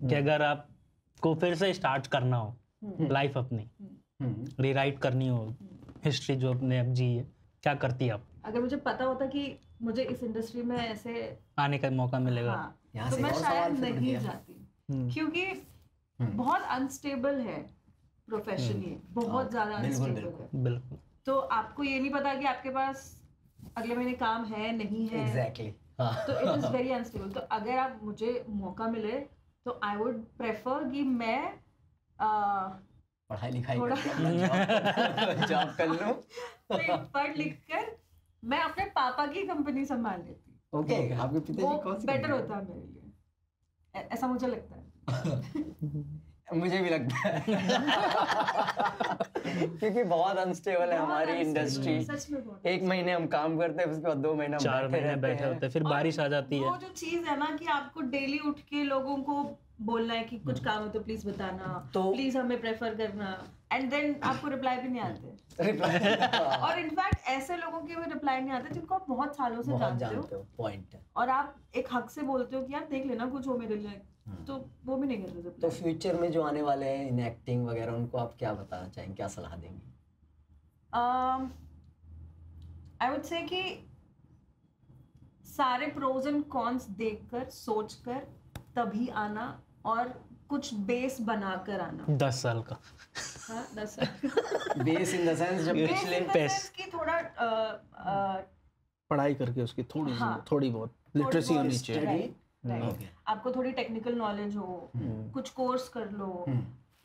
कि अगर आपको फिर से स्टार्ट करना हो लाइफ अपनी, रीराइट करनी हो हिस्ट्री जो आपने अब जी है, क्या करती आप? अगर मुझे पता होता कि मुझे इस इंडस्ट्री में ऐसे आने का मौका मिलेगा, हाँ, तो मैं शायद नहीं जाती, क्योंकि बहुत अनस्टेबल है प्रोफेशन, ये बहुत ज्यादा अनस्टेबल है। बिल्कुल। तो आपको ये नहीं पता कि आपके पास अगले महीने काम है नहीं है। एग्जैक्टली। तो इट इज वेरी अनस्टेबल। तो अगर आप मुझे मौका मिले तो आई वुड प्रेफर कि मैं पढ़ाई लिखाई थोड़ा जॉब कर लूं, पढ़ लिख कर मैं अपने पापा की कंपनी संभाल लेती। ओके, आपके पिताजी कौन सी बेटर होता है मेरे लिए, ऐसा मुझे लगता है। मुझे भी लगता है क्योंकि बहुत अनस्टेबल है हमारी इंडस्ट्री। सच में बहुत। 1 महीने हम काम करते हैं, उसके बाद 2 महीने 4 महीने बैठे होते हैं, फिर बारिश आ जाती है। वो जो चीज है ना कि आपको डेली उठ के लोगों को बोलना है कि कुछ काम हो तो प्लीज बताना, तो प्लीज हमें प्रेफर करना, एंड देन आपको रिप्लाई भी नहीं आते। और इनफैक्ट ऐसे लोगों के भी रिप्लाई नहीं आते जिनको आप बहुत सालों से जानते हो, पॉइंट है, और आप एक हक से बोलते हो कि यार देख लेना कुछ हो मेरे लिए, तो वो भी नहीं करते। तो फ्यूचर में जो आने वाले हैं इन एक्टिंग वगैरह, उनको आप क्या बताना चाहेंगे, क्या सलाह देंगे? आई वुड से कि सारे प्रोज एंड कॉन्स देखकर सोचकर तभी आना, और कुछ बेस बनाकर आना। 10 साल का। हाँ, 10 साल बेस इन द सेंस जब पिछले पेस की थोड़ा पढ़ाई करके उसकी थोड़ी बहुत लिटरेसी होनी चाहिए। आपको थोड़ी टेक्निकल नॉलेज हो, कुछ कोर्स कर लो।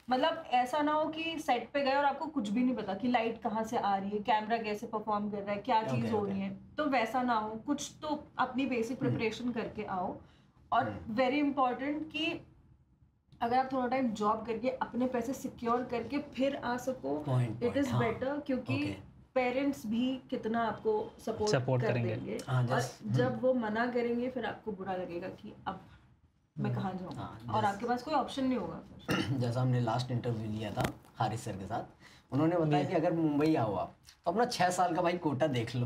मतलब ऐसा ना हो कि सेट पे गए और आपको कुछ भी नहीं पता कि लाइट कहाँ से आ रही है, कैमरा कैसे परफॉर्म कर रहा है, क्या चीज हो रही है। तो वैसा ना हो, कुछ तो अपनी बेसिक प्रिपरेशन करके आओ। और वेरी इंपॉर्टेंट कि अगर आप थोड़ा टाइम जॉब करके अपने पैसे सिक्योर करके फिर आ सको, इट इज बेटर, क्योंकि पेरेंट्स भी कितना आपको सपोर्ट कर देंगे। और जब वो मना करेंगे फिर आपको बुरा लगेगा कि अब मैं कहाँ जाऊँ, और आपके पास कोई ऑप्शन नहीं होगा फिर। जैसा हमने लास्ट इंटरव्यू लिया था हारिस सर के साथ, उन्होंने बताया कि अगर मुंबई आओ आप तो अपना 6 साल का भाई कोटा देख लो,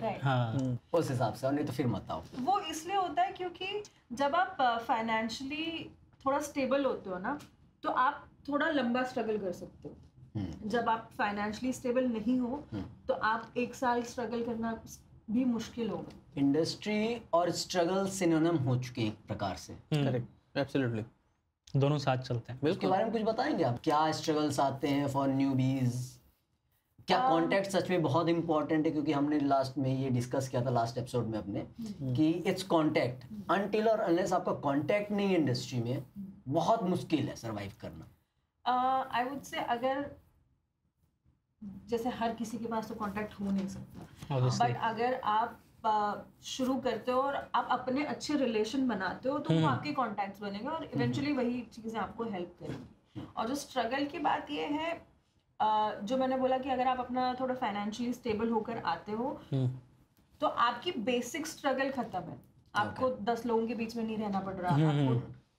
उस हिसाब से, और नहीं तो फिर मत आओ। वो इसलिए होता है क्योंकि जब आप फाइनेंशियली थोड़ा स्टेबल होते हो ना, तो आप थोड़ा लंबा स्ट्रगल कर सकते हो। जब आप फाइनेंशियली स्टेबल नहीं हो तो आप 1 साल स्ट्रगल करना भी मुश्किल होगा। इंडस्ट्री और स्ट्रगल सिनोनिम हो चुके हैं एक प्रकार से। करेक्ट, एब्सोल्युटली, दोनों साथ चलते हैं। उसके बारे में कुछ बताएंगे आप, क्या स्ट्रगल्स आते हैं फॉर न्यूबीज? क्या कॉन्टेक्ट सच में बहुत इंपॉर्टेंट है? क्योंकि हमने लास्ट में ये डिस्कस किया था लास्ट एपिसोड में अपने कि इट्स कॉन्टेक्ट, अनटिल और अनलेस आपका कॉन्टेक्ट नहीं है इंडस्ट्री में, बहुत मुश्किल है सरवाइव करना। आई वुड से अगर जैसे हर किसी के पास तो कॉन्टेक्ट हो नहीं सकता, बट अगर आप शुरू करते हो और आप अपने अच्छे रिलेशन बनाते हो तो वो आपके कॉन्टैक्ट्स बनेंगे और इवेंचुअली वही चीज़ें आपको हेल्प करेंगी। और जो स्ट्रगल की बात ये है, जो मैंने बोला कि अगर आप अपना थोड़ा फाइनेंशियली स्टेबल होकर आते हो तो आपकी बेसिक स्ट्रगल खत्म है। आपको 10 लोगों के बीच में नहीं रहना पड़ रहा, आपको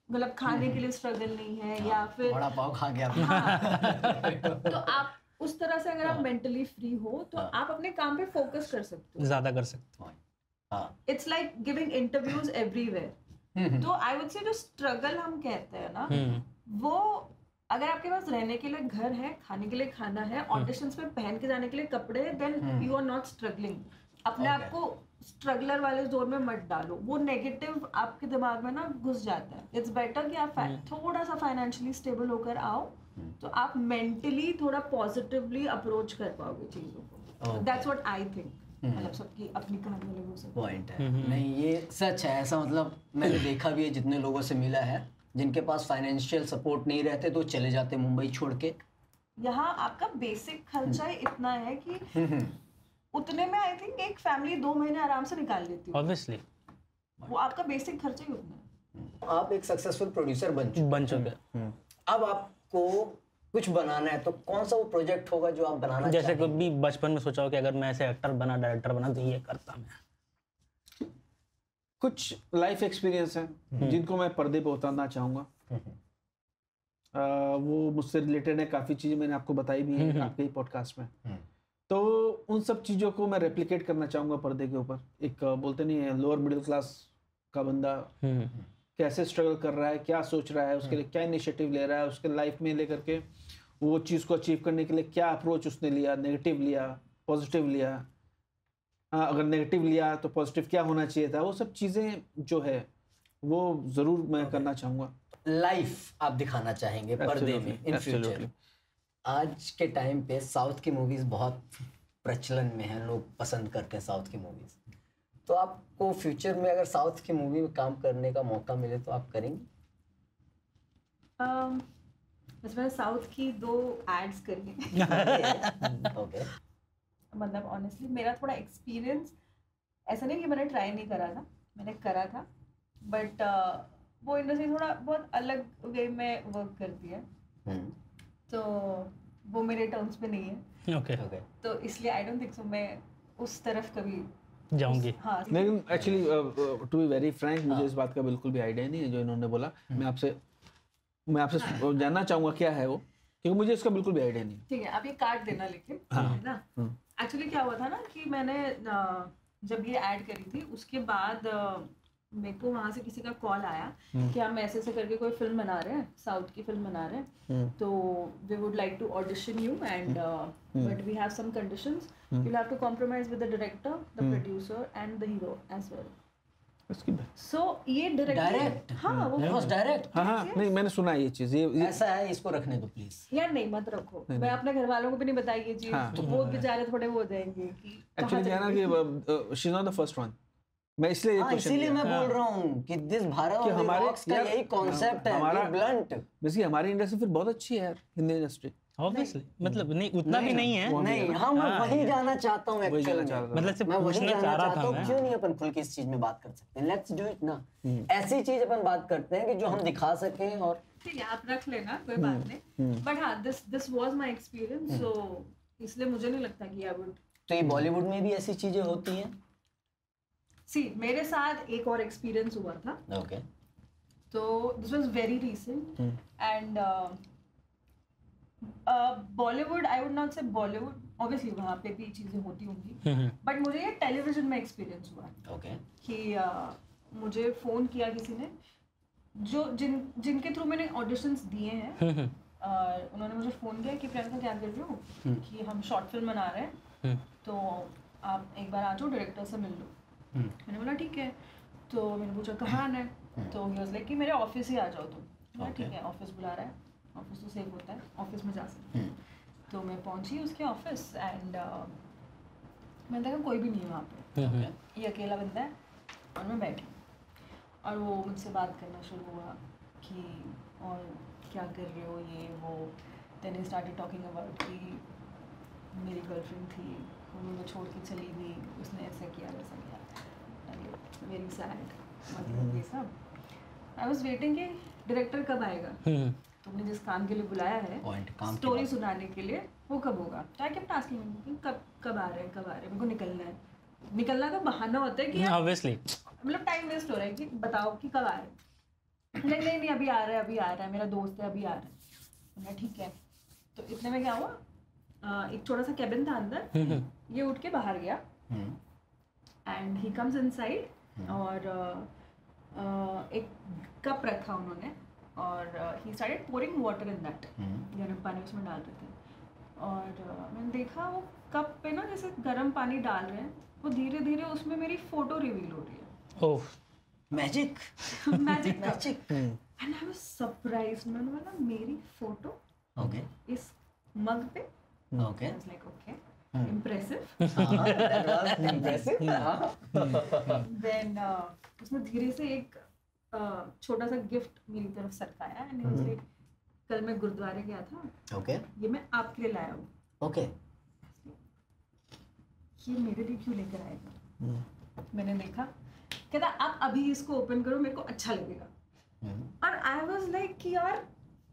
मतलब खाने के लिए स्ट्रगल नहीं है, या फिर बड़ा पाव खा गया। तो आप उस तरह से अगर आप मेंटली फ्री हो तो आप अपने काम पे फोकस कर सकते हो, ज्यादा कर सकते हो। It's like giving interviews everywhere. तो आई वुड से जो स्ट्रगल हम कहते हैं ना, वो अगर आपके पास रहने के लिए घर है, खाने के लिए खाना है, ऑडिशंस में पहन के जाने के लिए कपड़े, then you are not struggling. अपने आप को स्ट्रगलर वाले जोन में मत डालो, वो नेगेटिव आपके दिमाग में ना घुस जाता है। इट्स बेटर कि आप थोड़ा सा फाइनेंशियली स्टेबल होकर आओ तो आप मेंटली थोड़ा पॉजिटिवली अप्रोच कर पाओगे चीजों को। That's what I think. मतलब सबकी अपनी कहानी अलग हो सकती है। पॉइंट है। नहीं, ये सच है, ऐसा मतलब मैंने देखा भी है, जितने लोगों से मिला है जिनके पास फाइनेंशियल सपोर्ट नहीं रहते तो चले जाते मुंबई छोड़ के। यहाँ आपका बेसिक खर्चा इतना है कि उतने में आई थिंक एक फैमिली 2 महीने आराम से निकाल लेती है। ऑब्वियसली वो आपका बेसिक खर्चा ही उतना है। आप एक सक्सेसफुल प्रोड्यूसर बन चुके हैं। अब आपको कुछ बनाना है तो कौन सा वो प्रोजेक्ट होगा जो आप बनाना जैसे कभी बचपन में सोचा हो कि अगर मैं ऐसे एक्टर बना, डायरेक्टर बना तो ये करता मैं? कुछ लाइफ एक्सपीरियंस है जिनको मैं पर्दे पे उतारना चाहूँगा। वो मुझसे रिलेटेड है, काफ़ी चीज़ें मैंने आपको बताई भी हैं आपके ही पॉडकास्ट में। तो उन सब चीज़ों को मैं रेप्लिकेट करना चाहूँगा पर्दे के ऊपर। एक बोलते नहीं है लोअर मिडिल क्लास का बंदा कैसे स्ट्रगल कर रहा है, क्या सोच रहा है, उसके लिए क्या इनिशिएटिव ले रहा है, उसके लाइफ में लेकर के वो चीज़ को अचीव करने के लिए क्या अप्रोच उसने लिया, नेगेटिव लिया, पॉजिटिव लिया, अगर नेगेटिव लिया तो पॉजिटिव क्या होना चाहिए था, वो सब चीज़ें जो है वो ज़रूर मैं करना चाहूँगा। लाइफ आप दिखाना चाहेंगे पर्दे में इन फ्यूचर। आज के टाइम पे साउथ की मूवीज़ बहुत प्रचलन में है, लोग पसंद करते हैं साउथ की मूवीज़। तो आपको फ्यूचर में अगर साउथ की मूवी में काम करने का मौका मिले तो आप करेंगे? बस मैंने साउथ की 2 एड्स करी ओके। मतलब ऑनेस्टली मेरा थोड़ा एक्सपीरियंस ऐसा नहीं कि मैंने ट्राई नहीं करा था, मैंने करा था, बट वो इंडस्ट्री थोड़ा बहुत अलग वे में वर्क करती है, तो वो मेरे टर्म्स पे नहीं है। ओके तो इसलिए आई डोंट थिंक सो मैं उस तरफ कभी जाऊंगी। हाँ, लेकिन actually to be very frank, मुझे इस बात का बिल्कुल भी आइडिया नहीं है जो इन्होंने बोला। मैं आपसे जानना चाहूंगा क्या है वो, क्योंकि मुझे इसका बिल्कुल भी आइडिया नहीं है। ठीक है, आप ये कार्ड देना लेकिन है ना। एक्चुअली क्या हुआ था ना कि मैंने जब ये ऐड करी थी उसके बाद मेरे को वहाँ से किसी का कॉल आया कि हम ऐसे ऐसे करके कोई फिल्म बना रहे हैं, साउथ की फिल्म बना रहे हैं, तो we would like to audition you and but we have some conditions, you will have to compromise with the director, the producer and the hero as well. So ये direct, हाँ वो was direct. हाँ नहीं, मैंने सुना ये चीज, ये ऐसा है, इसको रखने दो प्लीज। यार नहीं मत रखो, मैं अपने घर वालों को भी नहीं बताई ये चीज, तो वो बेचारे थोड़े वो हो जाएंगे कि एक्चुअली क्या है ना कि she is not the first one. मैं इसलिए इसीलिए मैं बोल रहा हूँ कि दिस भारत और रॉक्स का यही कॉन्सेप्ट है, हमारा ब्लंट। बेसिकली हमारी इंडस्ट्री फिर बहुत अच्छी है यार, हिंदी इंडस्ट्री। ऑब्वियसली मतलब नहीं उतना भी नहीं है। नहीं, हम वही जाना चाहता हूँ एक्चुअली, मतलब सिर्फ मैं वही पूछना जाना चाह रहा चाहता था हूँ। मैं। क्यों नहीं अपन खुल के इस चीज में बात कर सकते हैं? लेट्स डू इट ना। ऐसी चीज अपन बात करते हैं कि जो हम दिखा सकें। और ठीक है, आप रख लेना, कोई बात नहीं, बट हाँ दिस वाज माय एक्सपीरियंस, सो इसलिए मुझे नहीं लगता कि आई वुड। तो ये बॉलीवुड में भी ऐसी चीजें होती हैं? सी मेरे साथ एक और एक्सपीरियंस हुआ था। ओके। तो this was very recent and Bollywood, I would not से बॉलीवुड, ऑब्वियसली वहाँ पे भी चीज़ें होती होंगी, बट मुझे ये टेलीविजन में एक्सपीरियंस हुआ। ओके। कि मुझे फ़ोन किया किसी ने जो जिनके थ्रू मैंने ऑडिशंस दिए हैं, उन्होंने मुझे फ़ोन किया कि प्रियंका क्या कर रही हो, कि हम शॉर्ट फिल्म बना रहे हैं, तो आप एक बार आ जाओ, डायरेक्टर से मिल लो। मैंने बोला ठीक है, तो मैंने पूछा कहाँ आना है, तो ही वाज लाइक कि मेरे ऑफिस ही आ जाओ तुम। मैं ठीक है, ऑफिस बुला रहा है, ऑफिस तो सेफ होता है, ऑफिस में जा सकते हैं। तो मैं पहुंची उसके ऑफिस एंड मैंने देखा कोई भी नहीं है वहाँ पे, ये अकेला बंदा है और मैं बैठी, और वो मुझसे बात करना शुरू हुआ कि और क्या कर रहे हो, ये वो। Then he started talking about कि मेरी गर्लफ्रेंड थी, वो मुझे छोड़ के चली गई, उसने ऐसा किया वैसा किया, वेरी सैड, मतलब ये सब। आई वाज वेटिंग कि डायरेक्टर कब आएगा, तुमने जिस काम के लिए बुलाया है स्टोरी सुनाने के लिए, वो कब होगा। तो आई केप्ट आस्किंग कब आ रहे हैं, मेरे को निकलना है। निकलना का बहाना होता है कि ऑब्वियसली मतलब टाइम वेस्ट हो रहा है कि बताओ कि कब आ रहे हैं। नहीं अभी आ रहा है, मेरा दोस्त है, अभी आ रहा है। मैं ठीक है। तो इतने में क्या हुआ, एक छोटा सा कैबिन था अंदर, ये उठ के बाहर गया एंड ही कम्स इनसाइड, और एक कप रखा उन्होंने, और he started pouring water in that, गर्म पानी उसमें डाल रहे थे। और मैंने देखा वो कप पे ना जैसे गर्म पानी डाल रहे हैं, वो धीरे धीरे उसमें मेरी फोटो रिवील हो रही है। Oh magic magic and I was surprised. मैंने बोला मेरी फोटो ओके इस मग पे। Okay, I was like okay, impressive. Then उसने धीरे से एक छोटा सा गिफ्ट मेरी तरफ सरकाया एंड ही वाज लाइक कल मैं गुरुद्वारे गया था, ओके, ये मैं आपके लिए लाया हूँ। ओके, ये मेरे लिए क्यों लेकर आएगा। मैंने देखा, कहता आप अभी इसको ओपन करो, मेरे को अच्छा लगेगा। और आई वाज लाइक कि यार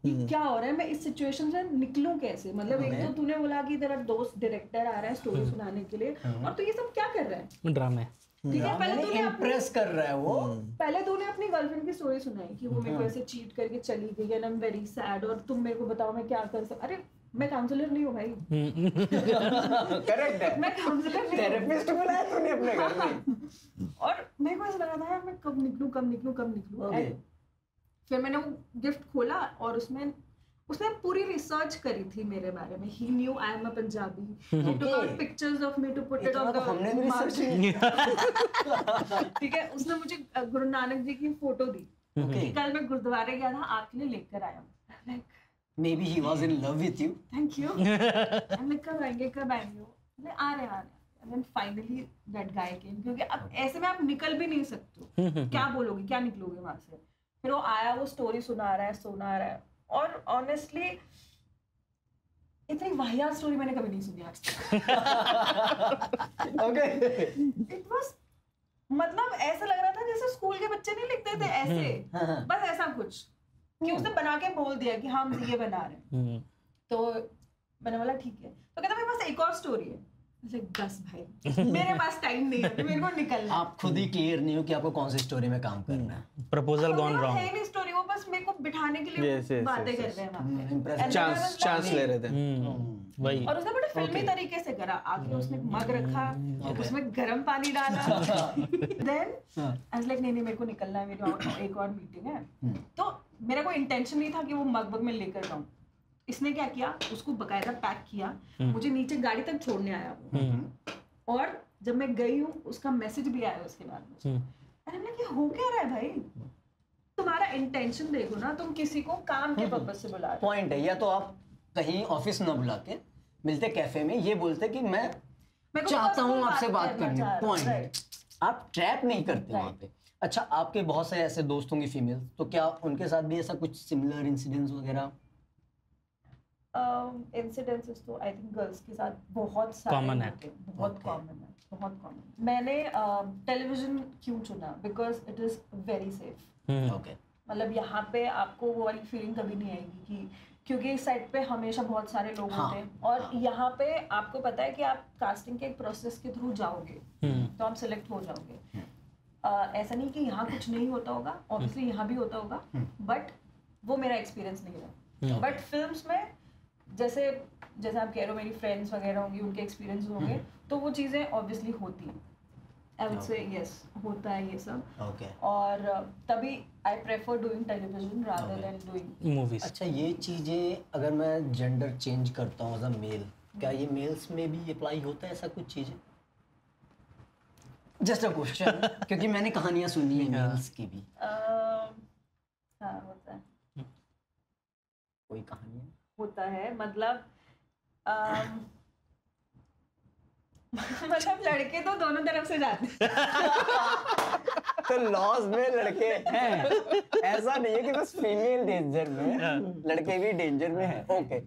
ये क्या हो रहा है, मैं इस सिचुएशन से निकलूं कैसे। मतलब एक तो तूने बोला कि तेरा दोस्त डायरेक्टर आ रहा है स्टोरी सुनाने के लिए, और तू ये सब क्या कर रहा है, ड्रामे। ठीक है। पहले तूने इम्प्रेस कर रहा है वो, पहले तूने अपनी गर्लफ्रेंड की स्टोरी सुनाई कि वो मेरे को ऐसे चीट करके चली गई and I am very sad, और तुम मेरे को बताओ मैं क्या कर सकता। अरे मैं काउंसलर नहीं हूँ भाई। करेक्ट है, मैं काउंसलर नहीं हूँ, थेरेपिस्ट बुलाया तूने अपने घर में। और मेरे को ऐसा लगा था यार मैं कब निकलूं। ओके, फिर मैंने वो गिफ्ट खोला और उसने पूरी रिसर्च करी थी मेरे बारे में. He knew I am a Punjabi. He took out pictures of me to put it on the हमने भी रिसर्च ठीक है. उसने मुझे गुरु नानक जी की फोटो दी कि कल मैं गुरुद्वारे गया था, आपके लिए लेकर आया हूँ. Maybe he was in love with you. Thank you. मैं कब आएंगे आ रहे हैं. And then finally that guy came, क्योंकि अब ऐसे में आप निकल भी नहीं सकते हो. क्या बोलोगे, क्या निकलोगे वहां से. फिर वो आया, वो स्टोरी सुना रहा है. और ऑनेस्टली इतनी वाहियात स्टोरी मैंने कभी नहीं सुनी आज तक. Okay. It was मतलब ऐसा लग रहा था जैसे स्कूल के बच्चे नहीं लिखते थे ऐसे, बस ऐसा कुछ कि उसने बना के बोल दिया कि हम ये बना रहे हैं. तो मैंने बोला ठीक है. तो कहता मेरे पास एक और स्टोरी है. बस भाई मेरे पास टाइम नहीं है, मेरे को निकलना. आप खुद ही क्लियर नहीं हो कि आपको कौन सी स्टोरी में काम करना है. प्रपोजल गॉन रॉन्ग है नहीं स्टोरी, वो बस मेरे को बिठाने के लिए बातें कर रहे हैं वहां पे. चांस ले रहे थे. वही. और उसने बड़े फिल्मी तरीके से करा. आके उसने मग रखा, उसमें गर्म पानी डाला. देन आई वाज लाइक नहीं मेरे को निकलना है, मेरी एक और मीटिंग है. तो मेरा कोई इंटेंशन नहीं था कि वो मग में लेकर जाऊं. इसने क्या किया, उसको बकायदा पैक किया, मुझे नीचे गाड़ी तक छोड़ने आया वो. और जब मैं गई हूँ उसका मैसेज भी आया उसके बाद मुझे. अरे मैं क्या हो क्या रहा है भाई, तुम्हारा इंटेंशन देखो ना, तुम किसी को काम के पर्पस से बुला रहे हो. पॉइंट है, या तो आप कहीं ऑफिस न बुला के मिलते कैफे में, ये बोलते कि मैं चाहता हूँ आपसे बात करनी. पॉइंट. आप ट्रैप नहीं करते वहाँ पे. अच्छा, आपके बहुत से ऐसे दोस्त होंगे फीमेल, तो क्या उनके साथ भी ऐसा कुछ सिमिलर इंसिडेंट्स वगैरह? इंसिडेंसेस तो आई थिंक गर्ल्स के साथ बहुत सारे कॉमन है. बहुत कॉमन. मैंने टेलीविजन क्यों चुना, because it is very safe. मतलब यहाँ पे आपको वो वाली फीलिंग कभी नहीं आएगी कि, क्योंकि सेट पे हमेशा बहुत सारे लोग होते हैं. और यहाँ पे आपको पता है कि आप कास्टिंग के एक प्रोसेस के थ्रू जाओगे तो आप सिलेक्ट हो जाओगे. ऐसा नहीं कि यहाँ कुछ नहीं होता होगा, ऑब्वियसली यहाँ भी होता होगा, बट वो मेरा एक्सपीरियंस नहीं रहा. बट फिल्म्स में जैसे आप कह रहे हो मेरी फ्रेंड्स वगैरह होंगी, उनके एक्सपीरियंस होंगे, तो वो चीज़ें ऑब्वियसली होती हैं. आई वुड से यस, होता है ये सब. और तभी I prefer doing television rather than doing movies. अच्छा, ये चीज़ें अगर मैं जेंडर चेंज करता हूँ एज अ मेल, क्या ये मेल्स में भी अप्लाई होता है ऐसा कुछ चीज़ें? जस्ट अ क्वेश्चन, क्योंकि मैंने कहानियाँ सुनी है मेल्स की भी. हाँ, होता है. कोई कहानी होता है, मतलब मतलब लड़के तो दोनों तरफ से जाते हैं. तो लॉस में लड़के हैं, ऐसा नहीं है कि बस फीमेल डेंजर में, लड़के भी डेंजर में हैं. ओके.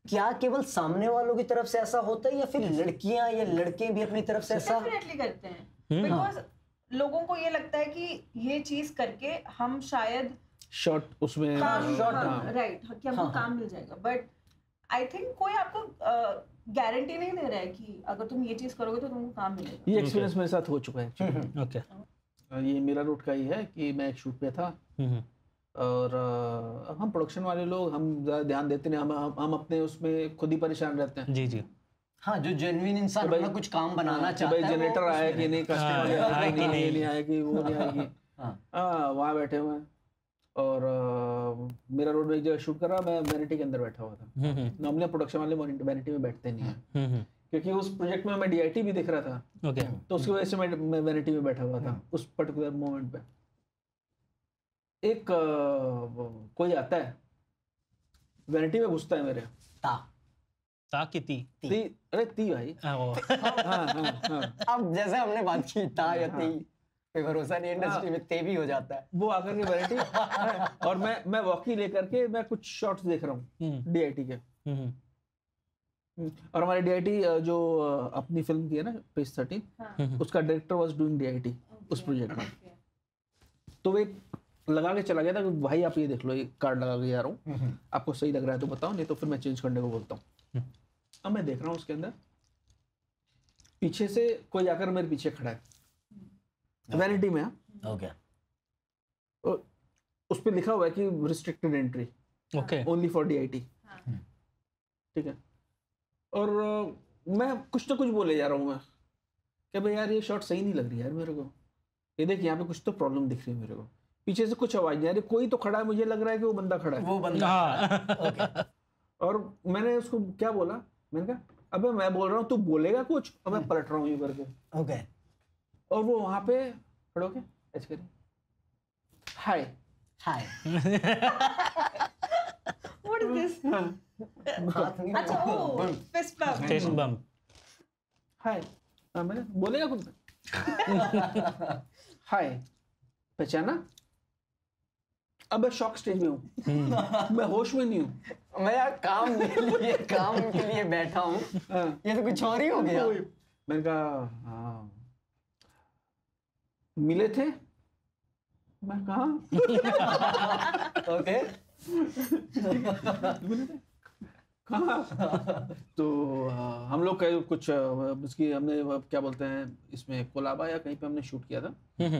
क्या केवल सामने वालों की तरफ से ऐसा होता है, या फिर लड़कियां या लड़के भी अपनी तरफ से ऐसा? डेफिनेटली करते हैं, बिकॉज लोगों को ये लगता है कि ये चीज करके हम शायद शॉर्ट उसमें राइट कि हमको काम मिल जाएगा. बट आई थिंक कोई आपको गारंटी नहीं दे रहा है कि अगर तुम ये चीज करोगे तो तुमको काम मिलेगा. ये एक्सपीरियंस मेरे साथ हो चुका है. ओके. ये मेरा रूट का ही है कि मैं एक शूट पे था और हम प्रोडक्शन वाले लोग हम ज़्यादा ध्यान देते नहीं. हम अपने उसमें खुद ही परेशान रहते हैं. जी. हाँ, जो जेन्युइन इंसान अपना कुछ काम बनाना चाहता है, भाई जनरेटर आया कि नहीं, कस्टमर आया कि नहीं आएगी, वो नहीं आएगी. हाँ, वहाँ बैठे हुए हैं. और मेरा रोड में एक जगह शूट कर रहा, मैं वैनिटी के अंदर बैठा हुआ था. नॉर्मली प्रोडक्शन वाले वैनिटी में बैठते नहीं हैं, क्योंकि उस प्रोजेक्ट में मैं डीआईटी भी दिख रहा था. तो उसकी वजह से मैं वैनिटी में बैठा हुआ था उस पर्टिकुलर मोमेंट पे. एक कोई आता है वैनिटी में, घुसता है मेरे. ती अरे ती भाई. अब जैसे हमने बात की ता या ती, कोई भरोसा नहीं, इंडस्ट्री में ते भी हो जाता है. वो आकर के वैनिटी और मैं वॉकी लेकर के मैं कुछ शॉट्स देख रहा हूँ डीआईटी के. और हमारे डीआईटी जो अपनी फिल्म की है ना पेज 13, उसका डायरेक्टर वाज डूइंग डीआईटी उस प्रोजेक्ट में. तो वो लगा के चला गया था कि भाई आप ये देख लो, ये कार्ड लगा के जा रहा हूँ, आपको सही लग रहा है तो बताओ, नहीं तो फिर मैं चेंज करने को बोलता हूँ. अब मैं देख रहा हूँ उसके अंदर पीछे से कोई आकर मेरे पीछे खड़ा है वैनिटी में. ओके. उस पे लिखा हुआ है कि restricted entry, only for DIT. ठीक है. और मैं कुछ ना कुछ बोले जा रहा हूँ मैं कि भाई यार ये शॉट सही नहीं लग रही यार मेरे को, ये देख यहाँ पे कुछ तो प्रॉब्लम दिख रही है मेरे को. पीछे से कुछ आवाज नहीं आ रही, कोई तो खड़ा है, मुझे लग रहा है कि वो बंदा खड़ा है। वो बंदा हाँ और मैंने उसको क्या बोला, मैंने कहा अबे मैं बोल रहा हूँ तू बोलेगा कुछ, और मैं पलट रहा हूँ यूं करके, ओके और वो वहां पे खड़े होके ऐसे करी, हाय हाय What is this? हाथ नहीं अच्छा ओ fist bump. फिस्ट बम्प हाय, मैंने बोलेगा कुछ हाय, पहचाना? अब मैं शॉक स्टेज में हूँ, मैं होश में नहीं हूँ। मैं यार काम के लिए बैठा हूँ, हाँ, ये तो कुछ और ही हो गया। मैंने कहा हाँ मिले थे, मैं कहा ओके कहाँ? तो हम लोग का कुछ इसकी हमने क्या बोलते हैं इसमें कोलाबा या कहीं पे हमने शूट किया था,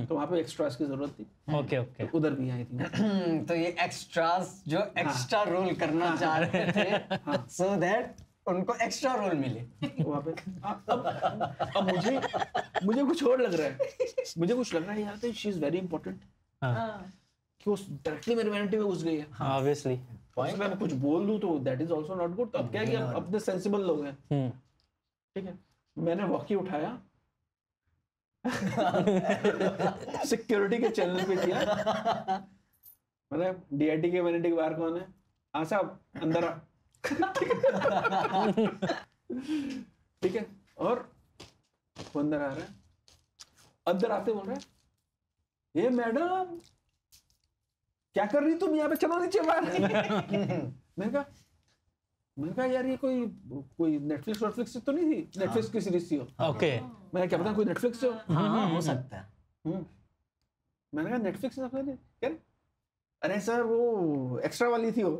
तो वहाँ पे एक्स्ट्रास की जरूरत थी, ओके ओके उधर भी आई थी। तो ये एक्स्ट्रास जो एक्स्ट्रा रोल करना चाह रहे थे, सो दैट उनको एक्स्ट्रा रोल मिले वहाँ पे अब मुझे कुछ और लग रहा है, मुझे कुछ लग रहा है यार शी इज वेरी इंपॉर्टेंट हाँ. कि वो डायरेक्टली मेरे वैनिटी में घुस गई है। ऑब्वियसली उसमें मैं कुछ बोल दूं तो that is also not good. अब क्या है कि अपने सेंसिबल लोग हैं, ठीक है। मैंने वॉकी उठाया, सिक्योरिटी के चैनल पे किया, मैंने डीआईटी के वैनिटी के बाहर कौन है, हाँ साहब अंदर आ, ठीक है। और वो अंदर आ रहा है, अंदर आते बोल रहा है ये मैडम क्या कर रही तुम यहाँ पे, चलो नीचे बाहर। मैंने कहा यार ये कोई नेटफ्लिक्स से तो नहीं थी, नेटफ्लिक्स की सीरीज थी। ओके मैंने क्या पता कोई नेटफ्लिक्स से हो। हाँ हो सकता है। मैंने कहा नेटफ्लिक्स से क्या, अरे सर वो एक्स्ट्रा वाली थी वो।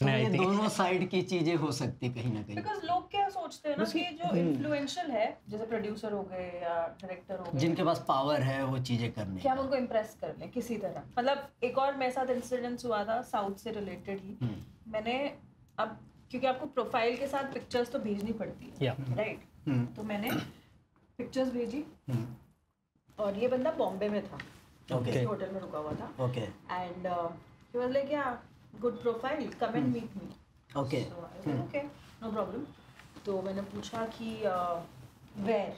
तो ये दोनों साइड की चीजें हो सकती कहीं ना कहीं। बिकॉज लोग क्या सोचते हैं ना कि जो इन्फ्लुएंशियल है, जैसे प्रोड्यूसर हो गए या डायरेक्टर हो गए, जिनके पास पावर है वो चीजें करने क्या हम उनको इम्प्रेस कर लें किसी तरह। मतलब एक और मेरे साथ इंसिडेंस हुआ था साउथ से रिलेटेड ही। मैंने अब क्योंकि आपको प्रोफाइल के साथ पिक्चर्स तो भेजनी पड़ती है, राइट, तो मैंने पिक्चर्स भेजी और ये बंदा बॉम्बे में था, किसी होटल में रुका हुआ था। Okay and he was like yeah good profile, come and meet me. Okay okay no problem. तो मैंने पूछा कि वेयर,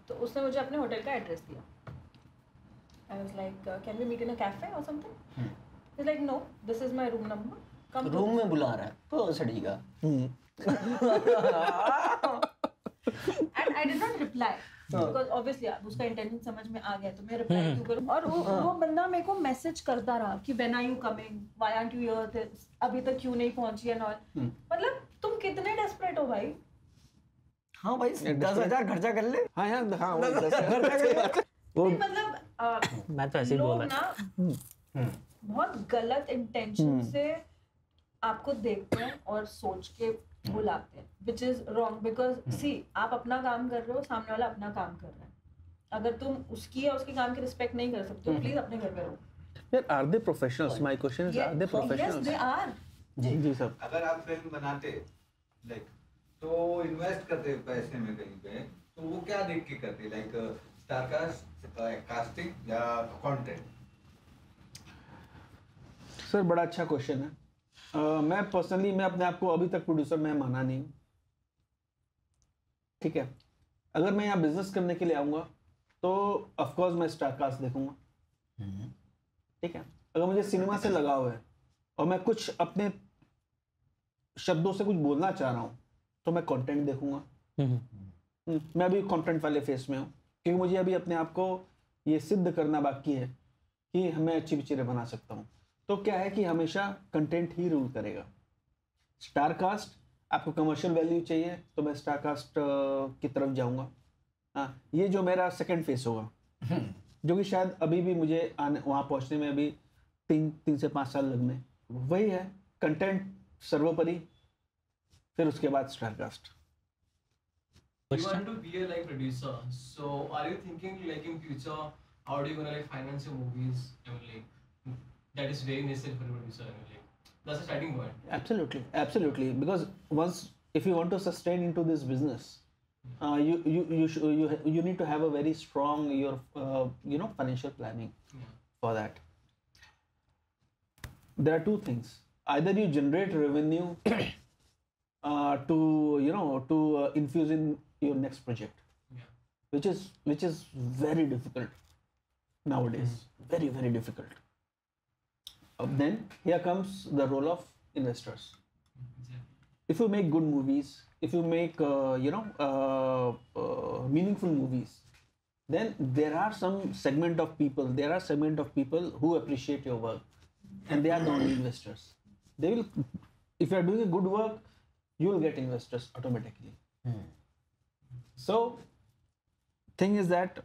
तो उसने मुझे अपने होटल का एड्रेस दिया। I was like can we meet in a cafe और something. He is like no this is my room number, come. Room में बुला रहा है तो सड़ी का। And I did not reply because obviously उसका इंटेंशन समझ में आ गया, तो मैं रिप्लाई क्यों करूं। और वो बंदा मेरे को मैसेज करता रहा कि when are you coming, why aren't you here, अभी तक क्यों नहीं पहुंची एंड ऑल। मतलब तुम कितने डेस्परेट हो भाई। हाँ भाई 10,000 खर्चा कर ले। हाँ यार हाँ 10,000 खर्चा कर ले। मतलब मैं तो ऐसे ही बोल रहा ना बहुत गलत इंटेंशन से आपको देखते हैं और सोच के बुलाते हैं, which is wrong because see आप अपना काम कर रहे हो, सामने वाला अपना काम कर रहा है। अगर तुम उसकी या उसके काम की रिस्पेक्ट नहीं कर सकते हो, प्लीज अपने घर पे रहो। यार are they professionals, my question is are they Yes, professionals? they are. जी सर। अगर आप फिल्म बनाते लाइक तो इन्वेस्ट करते पैसे में कहीं पे, तो वो क्या देख के करते, लाइक स्टार कास्ट, कास्टिंग या कंटेंट? सर बड़ा अच्छा क्वेश्चन है। मैं पर्सनली मैं अपने आप को अभी तक प्रोड्यूसर मैं माना नहीं हूँ, ठीक है। अगर मैं यहाँ बिजनेस करने के लिए आऊँगा तो ऑफ कोर्स मैं स्टार कास्ट देखूंगा, ठीक है। अगर मुझे सिनेमा से लगाव है और मैं कुछ अपने शब्दों से कुछ बोलना चाह रहा हूँ तो मैं कंटेंट देखूंगा। मैं अभी कंटेंट वाले फेस में हूँ क्योंकि मुझे अभी अपने आप को ये सिद्ध करना बाकी है कि मैं अच्छी पिक्चरें बना सकता हूँ। तो क्या है कि हमेशा कंटेंट ही रूल करेगा। स्टार कास्ट आपको कमर्शियल वैल्यू चाहिए तो मैं स्टार कास्ट की तरफ जाऊंगा। हाँ, ये जो मेरा सेकंड फेस होगा जो कि शायद अभी भी मुझे आने वहाँ पहुँचने में अभी 3 से 5 साल लगने, वही है कंटेंट सर्वोपरि, फिर उसके बाद star cast. You want to be a like producer, so are you thinking like in future how do you gonna like finance your movies? I mean like that is very necessary for a producer. I mean like that's a starting point. Absolutely, because once if you want to sustain into this business, you need to have a very strong financial planning for that. There are two things. Either you generate revenue to infuse in your next project, which is very difficult nowadays. Very, very difficult. Then here comes the role of investors. If you make good movies, if you make meaningful movies, then there are some segment of people who appreciate your work, and they are the only investors. They will, if you are doing a good work, you will get investors automatically. So thing is that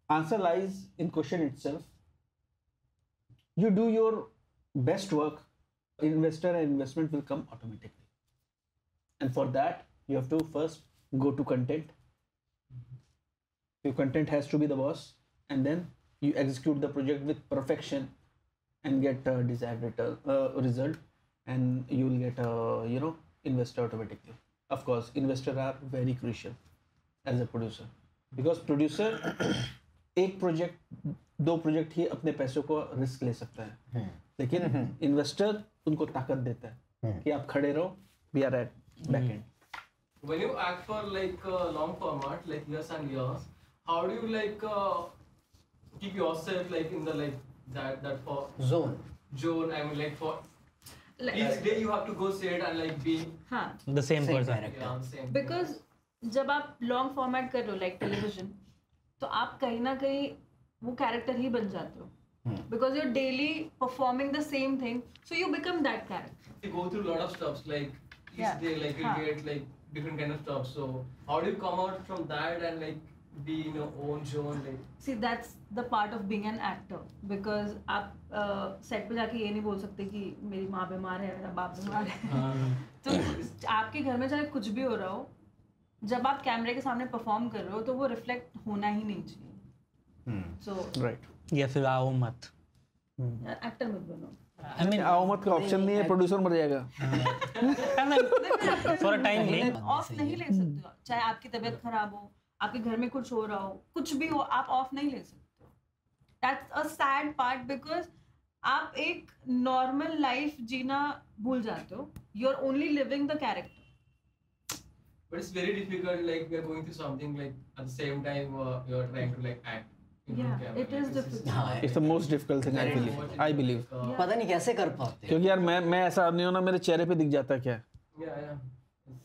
answer lies in question itself. You do your best work, investor and investment will come automatically. And for that, you have to first go to content. Your content has to be the boss, and then you execute the project with perfection and get a desired result, and you will get a investor automatically. Of course, investors are very crucial as a producer, because producer एक project 2 project ही अपने पैसों को risk ले सकता है, लेकिन investor उनको ताकत देता है कि आप खड़े रहो, we are at back end. When you act for like long format, like years and years, how do you like keep yourself like in the like that for zone? I mean like for each day you have to go set and like be the same person. Yeah, same. Because जब आप long format कर रहे हो like television, तो आप कहीं ना कहीं वो कैरेक्टर ही बन जाते हो, because you're daily performing the same thing, so you become that character. You go through a lot of stuff like each day, like you get like different kind of stuff. So how do you come out from that and like be in your own zone? Like See, that's the part of being an actor, because आप set पे जाके ये नहीं बोल सकते कि मेरी माँ बीमार है, मेरा बाप बीमार है. तो आपके घर में चाहे कुछ भी हो रहा हो, जब आप कैमरे के सामने परफॉर्म कर रहे हो तो वो रिफ्लेक्ट होना ही नहीं चाहिए. सो राइट. या फिर आओ मत, एक्टर मत बनो. I mean, आओ मत का ऑप्शन नहीं है, प्रोड्यूसर मर जाएगा. for a time being. Of नहीं ले सकते हो, चाहे आपकी तबीयत खराब हो, आपके घर में कुछ हो रहा हो, कुछ भी हो, आप ऑफ नहीं ले सकते हो. That's a sad part, because आप एक नॉर्मल लाइफ जीना भूल जाते हो. You are only living the character. but it's very difficult, like we are going through something like at the same time you are trying to like act. It is difficult. It's the most difficult thing I believe. पता नहीं कैसे कर पाते. क्योंकि यार मैं ऐसा आदमी हूँ ना, मेरे चेहरे पे दिख जाता है क्या.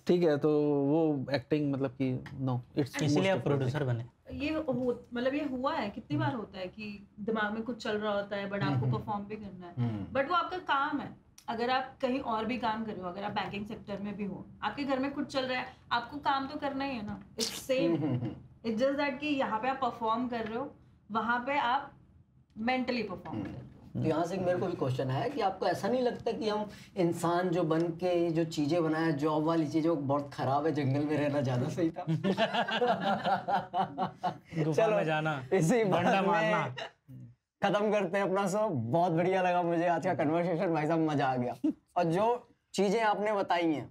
ठीक है, तो वो एक्टिंग मतलब कि नो, इट्स इसलिए आप प्रोड्यूसर बने. ये मतलब ये हुआ है, कितनी बार होता है कि दिमाग में कुछ चल रहा होता है, बट आपको परफॉर्म भी करना है, बट वो आपका काम है. अगर आप कहीं और भी काम कर रहे हो, अगर आप बैंकिंग सेक्टर में भी हो, आपके घर में कुछ चल रहा है, आपको काम तो करना ही है ना. It's same. It's just that कि यहाँ पे आप परफॉर्म कर रहे हो, वहाँ पे आप मेंटली परफॉर्म कर रहे हो. तो यहाँ से मेरे को भी क्वेश्चन है कि आपको ऐसा नहीं लगता कि हम इंसान जो बन के जो चीजें बनाए, जॉब वाली चीजें, वो बहुत खराब है, जंगल में रहना ज्यादा सही था. गुफा में जाना, इसी डंडा मारना. खत्म करते हैं अपना शो. बहुत बढ़िया लगा मुझे आज का कन्वर्सेशन, भाई साहब मजा आ गया. और जो चीजें आपने बताई हैं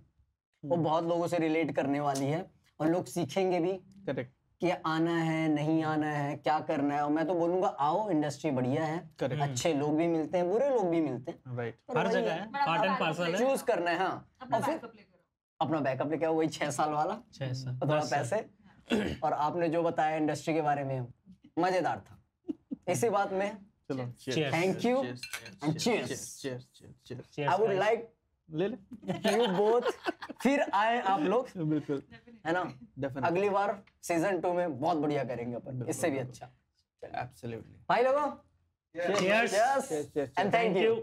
वो बहुत लोगों से रिलेट करने वाली है, और लोग सीखेंगे भी. करेक्ट. कि आना है, नहीं आना है, क्या करना है. और मैं तो बोलूंगा आओ, इंडस्ट्री बढ़िया है. Correct. अच्छे लोग भी मिलते हैं, बुरे लोग भी मिलते हैं. राइट. हर जगह है, पार्ट एंड पार्सल है. चूज करना है. हाँ, अपना और फिर बैकअप लेकर अपना बैकअप लेके आओ, वही 6 साल वाला, 6 साल थोड़ा पैसे. और आपने जो बताया इंडस्ट्री के बारे में मजेदार था. इसी बात में चलो, thank you and cheers. Cheers, I would guys. Like ले ले. यू बोथ फिर आए आप लोग, बिल्कुल, है ना. डेफिनेटली, अगली बार सीजन 2 में बहुत बढ़िया करेंगे अपन, इससे भी अच्छा. एब्सोल्युटली. भाई लोगों, Cheers. Yes and thank you.